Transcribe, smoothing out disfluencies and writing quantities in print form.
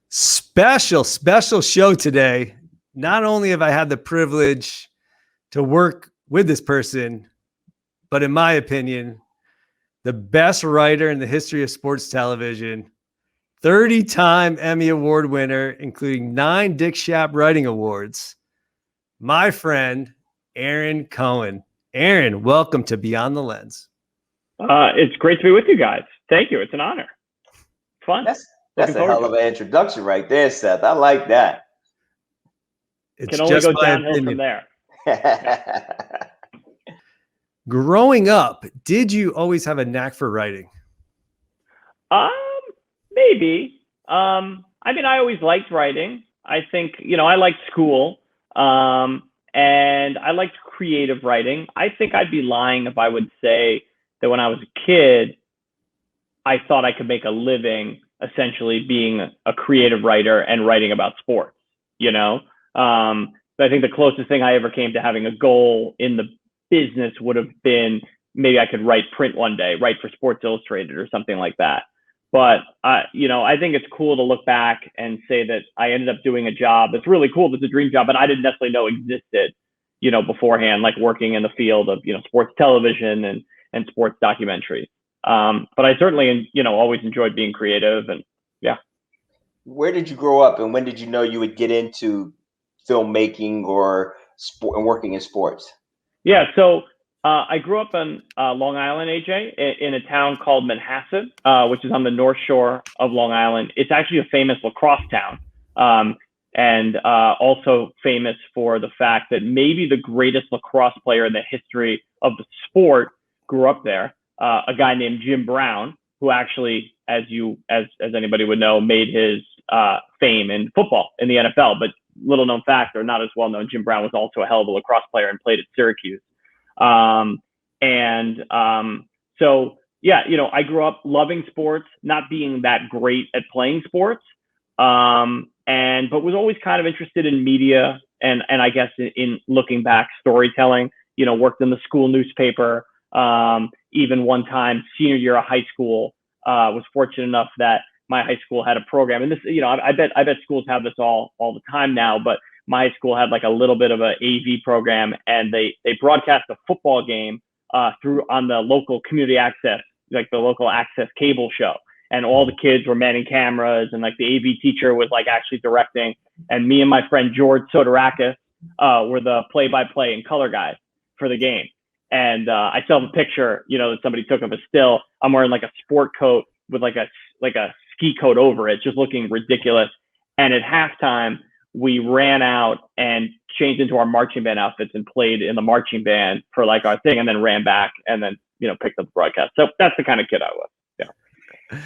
Special show today. Not only have I had the privilege to work with this person, but in my opinion, the best writer in the history of sports television, 30-time Emmy Award winner, including 9 Dick Schaap Writing Awards, my friend, Aaron Cohen. Aaron, welcome to Beyond the Lens. It's great to be with you guys. Thank you. It's an honor. Fun. That's a hell of an introduction right there, Seth. I like that. It can only go downhill from there. Growing up, did you always have a knack for writing? Maybe. I always liked writing. I think, I liked school, and I liked creative writing. I think I'd be lying if I would say that when I was a kid, I thought I could make a living essentially being a creative writer and writing about sports, But I think the closest thing I ever came to having a goal in the business would have been maybe I could write print one day, write for Sports Illustrated or something like that. But, I think it's cool to look back and say that I ended up doing a job that's really cool. That's a dream job, but I didn't necessarily know existed, beforehand, like working in the field of, sports television and sports documentaries. But I certainly, always enjoyed being creative and yeah. Where did you grow up and when did you know you would get into filmmaking or sport and working in sports? Yeah. So I grew up in Long Island, AJ, in a town called Manhasset, which is on the North Shore of Long Island. It's actually a famous lacrosse town, and also famous for the fact that maybe the greatest lacrosse player in the history of the sport grew up there. A guy named Jim Brown, who actually, as anybody would know, made his fame in football in the NFL. But little known fact, or not as well known, Jim Brown was also a hell of a lacrosse player and played at Syracuse. So yeah, I grew up loving sports, not being that great at playing sports, but was always kind of interested in media and I guess in looking back, storytelling. Worked in the school newspaper. Even one time, senior year of high school, was fortunate enough that my high school had a program, and this, I bet schools have this all the time now, but my high school had like a little bit of an AV program, and they broadcast a football game through on the local community access, like the local access cable show, and all the kids were manning cameras, and like the AV teacher was like actually directing, and me and my friend George Sodorakis were the play-by-play and color guys for the game. And I still have a picture, that somebody took of a still. I'm wearing like a sport coat with like a ski coat over it, just looking ridiculous. And at halftime, we ran out and changed into our marching band outfits and played in the marching band for like our thing, and then ran back and then, picked up the broadcast. So that's the kind of kid I was. Yeah.